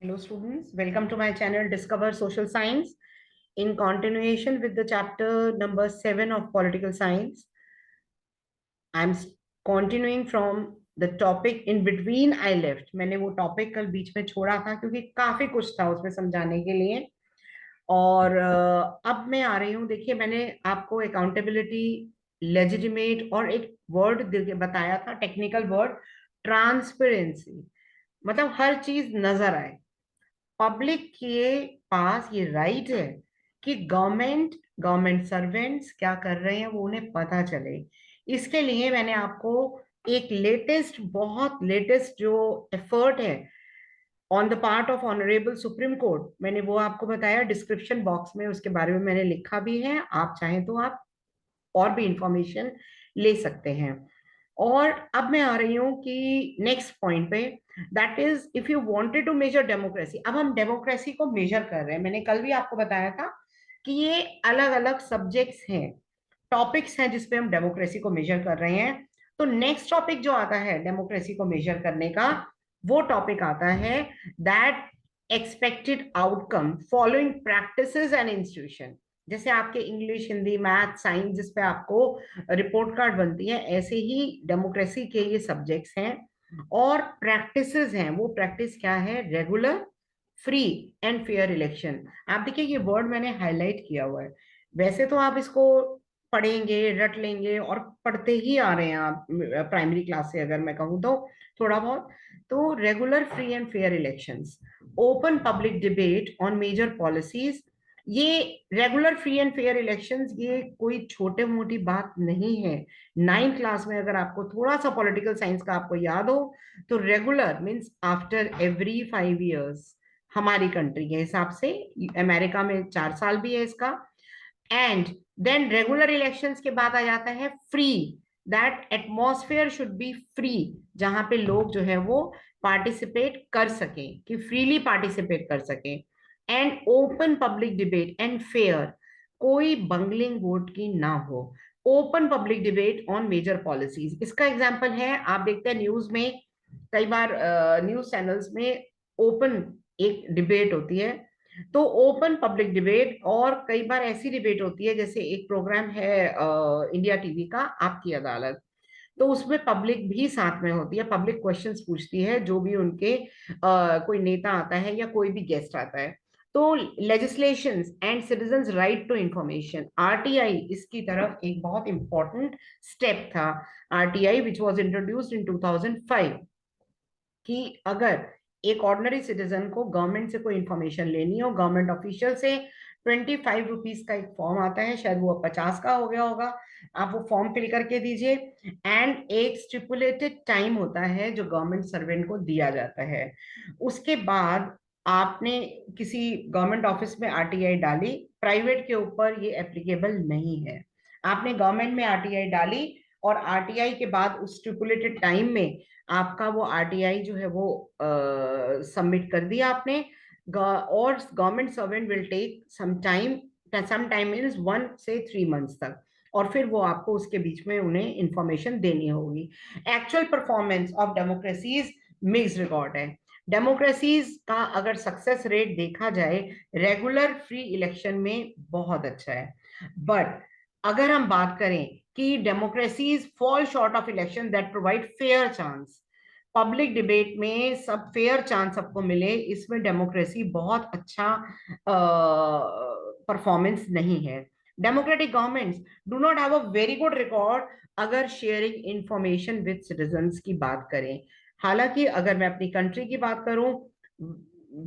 Hello students, welcome to my channel Discover Social Science. In continuation with the chapter number 7 of Political Science, I am continuing from the topic in between I left. मैंने वो topic कल बीच में छोड़ा था क्योंकि काफी कुछ था उसमें समझाने के लिए। और अब मैं आ रही हूँ। देखिए, मैंने आपको अकाउंटेबिलिटी, लेजिटिमेट और एक वर्ड बताया था, टेक्निकल वर्ड ट्रांसपेरेंसी। मतलब हर चीज नजर आए। पब्लिक के पास ये राइट है कि गवर्नमेंट सर्वेंट्स क्या कर रहे हैं वो उन्हें पता चले। इसके लिए मैंने आपको एक बहुत लेटेस्ट जो एफर्ट है on the part of honourable supreme court, मैंने वो आपको बताया। डिस्क्रिप्शन बॉक्स में उसके बारे में मैंने लिखा भी है, आप चाहें तो आप और भी इंफॉर्मेशन ले सकते हैं। और अब मैं आ रही हूं कि नेक्स्ट पॉइंट पे, that is if you wanted to measure democracy. अब हम डेमोक्रेसी को मेजर कर रहे हैं। मैंने कल भी आपको बताया था कि ये अलग अलग सब्जेक्ट्स हैं, टॉपिक्स हैं जिसपे हम डेमोक्रेसी को मेजर कर रहे हैं। तो नेक्स्ट टॉपिक जो आता है डेमोक्रेसी को मेजर करने का, वो टॉपिक आता है that expected outcome following practices and institution. जैसे आपके इंग्लिश, हिंदी, मैथ, साइंस जिस पे आपको रिपोर्ट कार्ड बनती है, ऐसे ही डेमोक्रेसी के ये सब्जेक्ट्स हैं और प्रैक्टिसेस हैं। वो प्रैक्टिस क्या है? Regular, free and fair election. आप देखिए, ये वर्ड मैंने हाईलाइट किया हुआ है। वैसे तो आप इसको पढ़ेंगे, रट लेंगे और पढ़ते ही आ रहे हैं आप प्राइमरी क्लास से, अगर मैं कहूँ तो थोड़ा बहुत। तो regular, free and fair elections, open public debate on major policies. ये regular, free and fair elections ये कोई छोटे मोटी बात नहीं है। 9th क्लास में अगर आपको थोड़ा सा पॉलिटिकल साइंस का आपको याद हो, तो regular means after every 5 years। हमारी कंट्री के हिसाब से अमेरिका में 4 साल भी है इसका। एंड देन रेगुलर इलेक्शंस के बाद आ जाता है free, that atmosphere should be free, जहां पे लोग जो है वो पार्टिसिपेट कर सकें, कि फ्रीली पार्टिसिपेट कर सकें। And open public debate and fair, कोई बंगलिंग वोट की ना हो। Open public debate on major policies, इसका एग्जांपल है, आप देखते हैं न्यूज में कई बार, न्यूज चैनल्स में ओपन एक डिबेट होती है। तो ओपन पब्लिक डिबेट, और कई बार ऐसी डिबेट होती है, जैसे एक प्रोग्राम है इंडिया टीवी का, आपकी अदालत। तो उसमें पब्लिक भी साथ में होती है, पब्लिक क्वेश्चंस पूछती है, जो भी उनके कोई नेता आता है या कोई भी गेस्ट आता है। तो legislations and citizens right to information, RTI इसकी तरफ एक बहुत इंपॉर्टेंट स्टेप था। RTI which was introduced in 2005, कि अगर एक ऑर्डिनरी सिटीजन को गवर्नमेंट से कोई इंफॉर्मेशन लेनी हो, गवर्नमेंट ऑफिशियल से, 25 रुपीज का एक फॉर्म आता है, शायद वो 50 का हो गया होगा, आप वो फॉर्म फिल करके दीजिए। एंड एक स्टिपुलेटेड टाइम होता है जो गवर्नमेंट सर्वेंट को दिया जाता है। उसके बाद आपने किसी गवर्नमेंट ऑफिस में आरटीआई डाली, प्राइवेट के ऊपर ये एप्लीकेबल नहीं है। आपने गवर्नमेंट में आरटीआई डाली और आरटीआई के बाद उस स्टिपुलेटेड टाइम में आपका वो आरटीआई जो है वो सबमिट कर दिया आपने। और government servant will take some time means 1 से 3 months तक, और फिर वो आपको उसके बीच में उन्हें इंफॉर्मेशन देनी होगी। Actual performance of democracies mix record है। डेमोक्रेसीज का अगर सक्सेस रेट देखा जाए, रेगुलर फ्री इलेक्शन में बहुत अच्छा है। बट अगर हम बात करें कि democracies fall short of election that provide fair chance, public debate में सब फेयर चांस सबको मिले, इसमें डेमोक्रेसी बहुत अच्छा परफॉर्मेंस नहीं है। Democratic governments do not have a very good record अगर शेयरिंग इंफॉर्मेशन विद सिटीजन्स की बात करें। हालांकि अगर मैं अपनी कंट्री की बात करूं,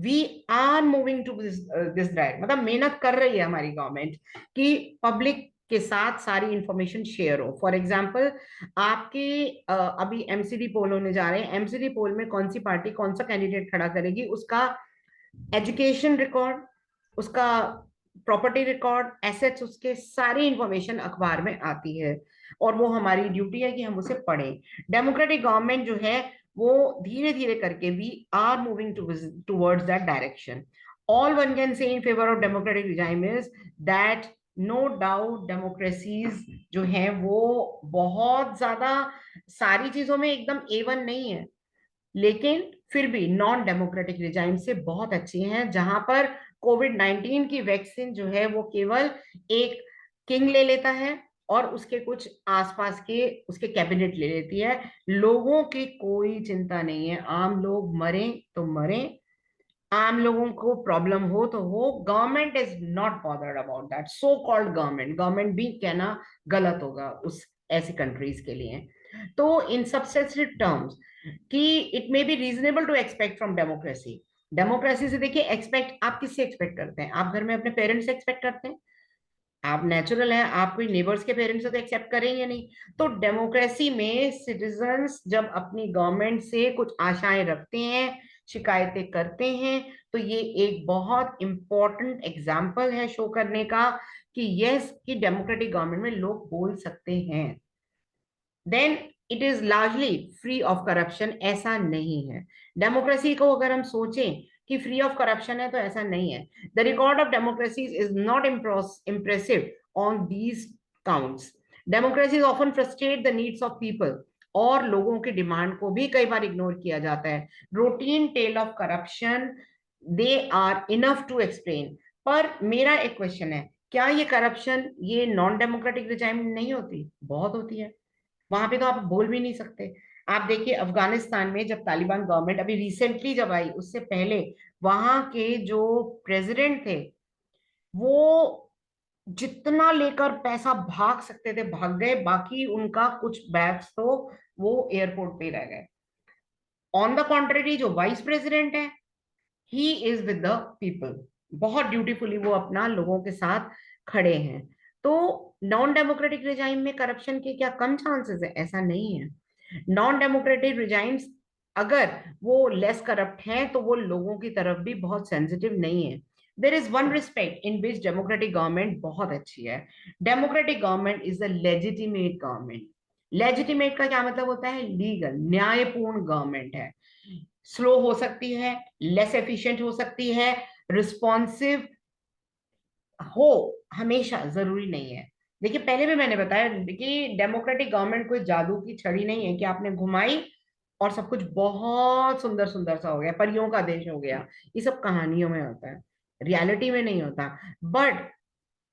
we are moving to this direct, मतलब मेहनत कर रही है हमारी गवर्नमेंट कि पब्लिक के साथ सारी इंफॉर्मेशन शेयर हो। फॉर एग्जाम्पल, आपके अभी एमसीडी पोल होने जा रहे हैं। एमसीडी पोल में कौन सी पार्टी कौन सा कैंडिडेट खड़ा करेगी, उसका एजुकेशन रिकॉर्ड, उसका प्रॉपर्टी रिकॉर्ड, एसेट्स, उसके सारी इंफॉर्मेशन अखबार में आती है, और वो हमारी ड्यूटी है कि हम उसे पढ़ें। डेमोक्रेटिक गवर्नमेंट जो है वो धीरे धीरे करके we are moving towards that direction. All one can say in favour of democratic regime is that no doubt democracies जो है वो बहुत ज्यादा सारी चीजों में एकदम A1 नहीं है। लेकिन फिर भी नॉन डेमोक्रेटिक रिजाइम से बहुत अच्छी हैं, जहां पर कोविड-19 की वैक्सीन जो है वो केवल एक किंग ले लेता है और उसके कुछ आसपास के उसके कैबिनेट ले लेती है। लोगों की कोई चिंता नहीं है, आम लोग मरे तो मरे, आम लोगों को प्रॉब्लम हो तो हो, government is not bothered about that. So called government, government भी कहना गलत होगा उस ऐसी कंट्रीज के लिए। तो इन सबसेसिव टर्म्स कि it may be reasonable to expect from democracy. Democracy से देखिए, एक्सपेक्ट आप किससे एक्सपेक्ट करते हैं? आप घर में अपने पेरेंट्स से एक्सपेक्ट करते हैं? आप नेचुरल है, आप कोई नेबर्स के पेरेंट्स से तो एक्सेप्ट करेंगे नहीं। तो डेमोक्रेसी में सिटीजन्स जब अपनी गवर्नमेंट से कुछ आशाएं रखते हैं, शिकायतें करते हैं, तो ये एक बहुत इंपॉर्टेंट एग्जाम्पल है शो करने का कि यस, कि डेमोक्रेटिक गवर्नमेंट में लोग बोल सकते हैं। Then it is largely free of corruption, ऐसा नहीं है। डेमोक्रेसी को अगर हम सोचें कि फ्री ऑफ करप्शन है, तो ऐसा नहीं है। The record of democracy is not impressive on these counts. Democracy often frustrate the needs of people, और लोगों की डिमांड को भी कई बार इग्नोर किया जाता है। Routine tale of corruption, they are enough to explain. पर मेरा एक क्वेश्चन है, क्या ये करप्शन ये नॉन डेमोक्रेटिक रिजाइम नहीं होती? बहुत होती है। वहां पे तो आप बोल भी नहीं सकते। आप देखिए अफगानिस्तान में जब तालिबान गवर्नमेंट अभी रिसेंटली जब आई, उससे पहले वहां के जो प्रेसिडेंट थे, वो जितना लेकर पैसा भाग सकते थे भाग गए, बाकी उनका कुछ बैग्स तो वो एयरपोर्ट पे रह गए। ऑन द कॉन्ट्रेरी जो वाइस प्रेसिडेंट है, he is with the people, बहुत ड्यूटीफुली वो अपना लोगों के साथ खड़े हैं। तो नॉन डेमोक्रेटिक रिजाइम में करप्शन के क्या कम चांसेस है? ऐसा नहीं है। नॉन डेमोक्रेटिक रिजाइम्स अगर वो लेस करप्ट हैं, तो वो लोगों की तरफ भी बहुत सेंसिटिव नहीं है। There is one respect in which democratic government बहुत अच्छी है। Democratic government is the legitimate government. Legitimate का क्या मतलब होता है? लीगल, न्यायपूर्ण गवर्नमेंट है। स्लो हो सकती है, लेस एफिशिएंट हो सकती है, रिस्पॉन्सिव हो, हमेशा जरूरी नहीं है। देखिए पहले भी मैंने बताया कि डेमोक्रेटिक गवर्नमेंट कोई जादू की छड़ी नहीं है कि आपने घुमाई और सब कुछ बहुत सुंदर सुंदर सा हो गया, परियों का देश हो गया। ये सब कहानियों में होता है, रियलिटी में नहीं होता। बट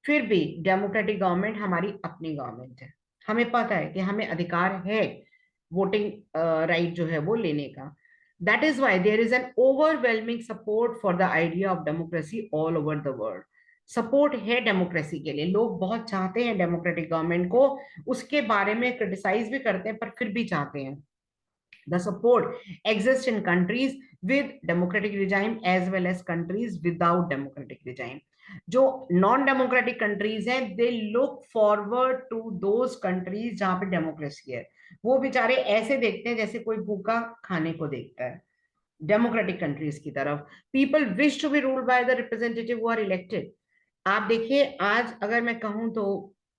फिर भी डेमोक्रेटिक गवर्नमेंट हमारी अपनी गवर्नमेंट है। हमें पता है कि हमें अधिकार है वोटिंग राइट जो है वो लेने का। That is why there is an overwhelming support for the idea of democracy all over the world. Support है डेमोक्रेसी के लिए, लोग बहुत चाहते हैं डेमोक्रेटिक गवर्नमेंट को, उसके बारे में क्रिटिसाइज भी करते हैं पर फिर भी चाहते हैं। The support exists in countries with democratic regime as well as countries without democratic regime. जो नॉन डेमोक्रेटिक कंट्रीज हैं, they look forward to those countries जहां पे डेमोक्रेसी है। वो बेचारे ऐसे देखते हैं जैसे कोई भूखा खाने को देखता है डेमोक्रेटिक कंट्रीज की तरफ। People wish to be ruled by the representative who are elected. आप देखिए आज अगर मैं कहूं तो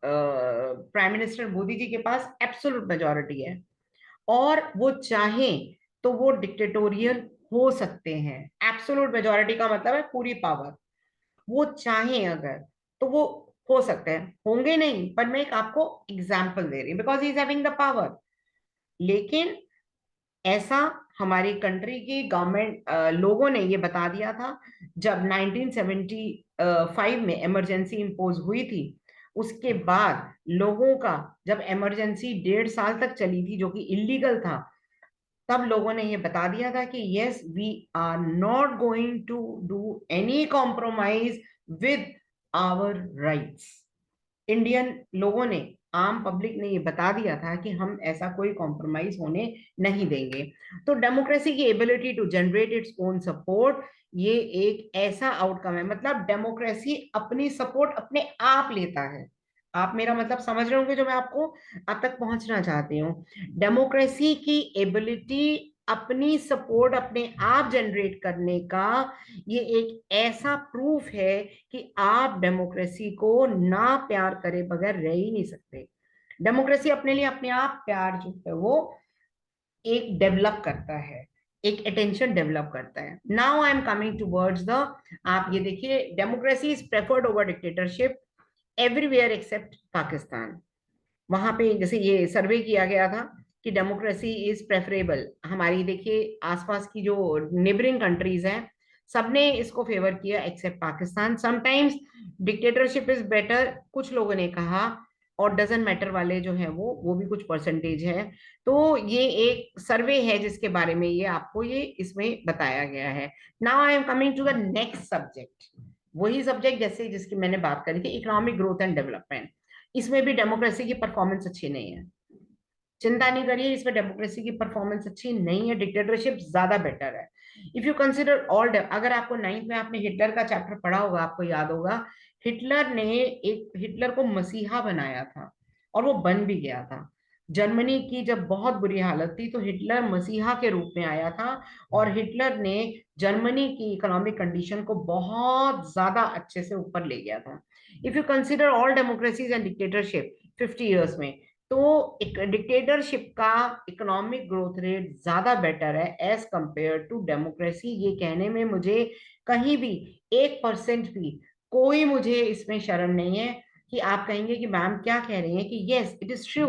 प्राइम मिनिस्टर मोदी जी के पास एब्सोल्यूट मेजोरिटी है, और वो चाहें तो वो डिक्टेटोरियल हो सकते हैं। एब्सोल्यूट मेजोरिटी का मतलब है पूरी पावर। वो चाहें अगर तो वो हो सकते हैं, होंगे नहीं, पर मैं एक आपको एग्जाम्पल दे रही हूँ because he is having the power. लेकिन ऐसा हमारी कंट्री की गवर्नमेंट लोगों ने ये बता दिया था जब 1975 में इमरजेंसी इंपोज हुई थी। उसके बाद लोगों का, जब इमरजेंसी 1.5 साल तक चली थी जो कि इलीगल था, तब लोगों ने ये बता दिया था कि yes, we are not going to do any compromise with our rights. Indian लोगों ने, आम पब्लिक ने ये बता दिया था कि हम ऐसा कोई कॉम्प्रोमाइज होने नहीं देंगे। तो डेमोक्रेसी की ability to generate its own support, ये एक ऐसा आउटकम है, मतलब डेमोक्रेसी अपनी सपोर्ट अपने आप लेता है। आप मेरा मतलब समझ रहे होंगे जो मैं आपको अब तक पहुंचना चाहती हूँ। डेमोक्रेसी की एबिलिटी अपनी सपोर्ट अपने आप जनरेट करने का ये एक ऐसा प्रूफ है कि आप डेमोक्रेसी को ना प्यार करे बगैर रह ही नहीं सकते। डेमोक्रेसी अपने लिए अपने आप प्यार जो है वो एक डेवलप करता है, एक अटेंशन डेवलप करता है। Now I am coming towards the, आप ये देखिए, democracy is preferred over dictatorship everywhere except Pakistan. वहां पे जैसे ये सर्वे किया गया था कि डेमोक्रेसी इज प्रेफरेबल। हमारी देखिए आसपास की जो नेबरिंग कंट्रीज हैं, सबने इसको फेवर किया except Pakistan. Sometimes dictatorship is better, कुछ लोगों ने कहा, और डजंट मैटर वाले जो है वो भी कुछ परसेंटेज है। तो ये एक सर्वे है जिसके बारे में ये आपको ये इसमें बताया गया है। Now I am coming to the next subject, वही सब्जेक्ट जैसे जिसकी मैंने बात करी थी, इकोनॉमिक ग्रोथ एंड डेवलपमेंट। इसमें भी डेमोक्रेसी की परफॉर्मेंस अच्छी नहीं है, चिंता नहीं करिए, इसमें डेमोक्रेसी की परफॉर्मेंस अच्छी नहीं है, डिक्टेटरशिप ज्यादा बेटर है। इफ यू कंसिडर ऑल, अगर आपको नाइन्थ में आपने हिटलर का चैप्टर पढ़ा होगा, आपको याद होगा, हिटलर को मसीहा बनाया था और वो बन भी गया था। जर्मनी की जब बहुत बुरी हालत थी तो हिटलर मसीहा के रूप में आया था, और हिटलर ने जर्मनी की इकोनॉमिक कंडीशन को बहुत ज्यादा अच्छे से ऊपर ले गया था। If you consider all democracies and dictatorship 50 years में, तो एक डिक्टेटरशिप का इकोनॉमिक ग्रोथ रेट ज्यादा बेटर है एज कंपेयर टू डेमोक्रेसी। ये कहने में मुझे कहीं भी 1% भी कोई मुझे इसमें शर्म नहीं है कि आप कहेंगे कि मैम क्या कह रही हैं, कि yes it is true,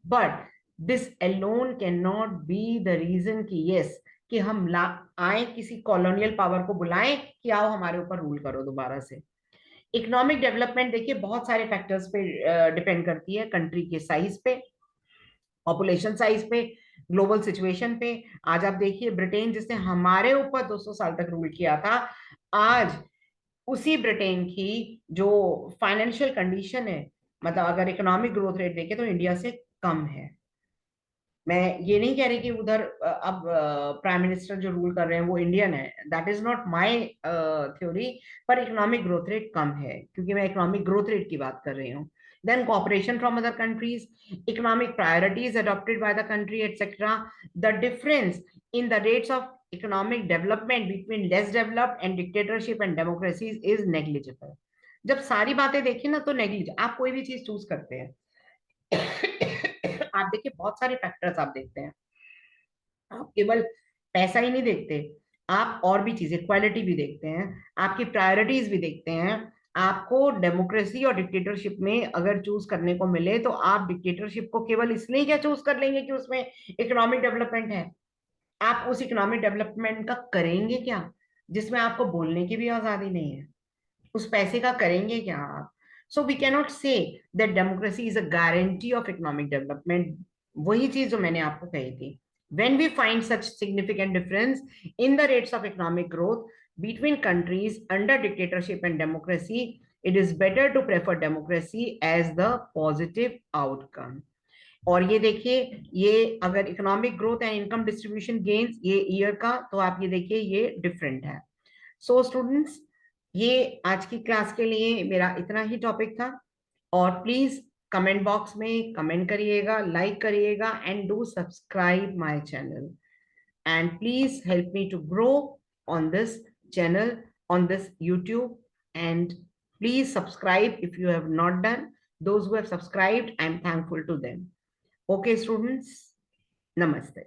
but this alone can not be the reason कि यस कि हम ला आए किसी कॉलोनियल पावर को बुलाएं कि आओ हमारे ऊपर रूल करो दोबारा से। इकोनॉमिक डेवलपमेंट देखिए बहुत सारे फैक्टर्स पे डिपेंड करती है, कंट्री के साइज पे, पॉपुलेशन साइज पे, ग्लोबल सिचुएशन पे। आज आप देखिए ब्रिटेन जिसने हमारे ऊपर 200 साल तक रूल किया था, आज उसी ब्रिटेन की जो फाइनेंशियल कंडीशन है, मतलब अगर इकोनॉमिक ग्रोथ रेट देखें तो इंडिया से कम है। मैं ये नहीं कह रही कि उधर अब प्राइम मिनिस्टर जो रूल कर रहे हैं वो इंडियन है, that is not my theory, पर इकोनॉमिक ग्रोथ रेट कम है क्योंकि मैं इकोनॉमिक ग्रोथ रेट की बात कर रही हूँ। Then cooperation from other countries, economic priorities adopted by the country etcetera, the difference in the rates of economic development between less developed and dictatorship and democracies is negligible. जब सारी बातें देखिए ना तो नेग्लिजिबल, आप कोई भी चीज चूज करते हैं आप देखिए बहुत सारे फैक्टर्स आप देखते हैं, आप केवल पैसा ही नहीं देखते, आप और भी चीजें क्वालिटी भी देखते हैं, आपकी प्रायोरिटीज भी देखते हैं। आपको डेमोक्रेसी और डिक्टेटरशिप में अगर चूज करने को मिले तो आप डिक्टेटरशिप को केवल इसलिए क्या चूज कर लेंगे कि उसमें इकोनॉमिक डेवलपमेंट है? आप उस इकोनॉमिक डेवलपमेंट का करेंगे क्या जिसमें आपको बोलने की भी आजादी नहीं है? उस पैसे का करेंगे क्या आप? So we cannot say that democracy is a guarantee of economic development. वही चीज जो मैंने आपको कही थी, when we find such significant difference in the rates of economic growth between countries under dictatorship and democracy, it is better to prefer democracy as the positive outcome। और ये देखिए, ये अगर economic growth and income distribution gains ये year का, तो आप ये देखिए ये डिफरेंट है। सो स्टूडेंट्स, ये आज की क्लास के लिए मेरा इतना ही टॉपिक था, और प्लीज कमेंट बॉक्स में कमेंट करिएगा, लाइक करिएगा, and do subscribe my channel, and please help me to grow on this channel, on this YouTube, and please subscribe if you have not done. Those who have subscribed, I am thankful to them. Okay students, namaste.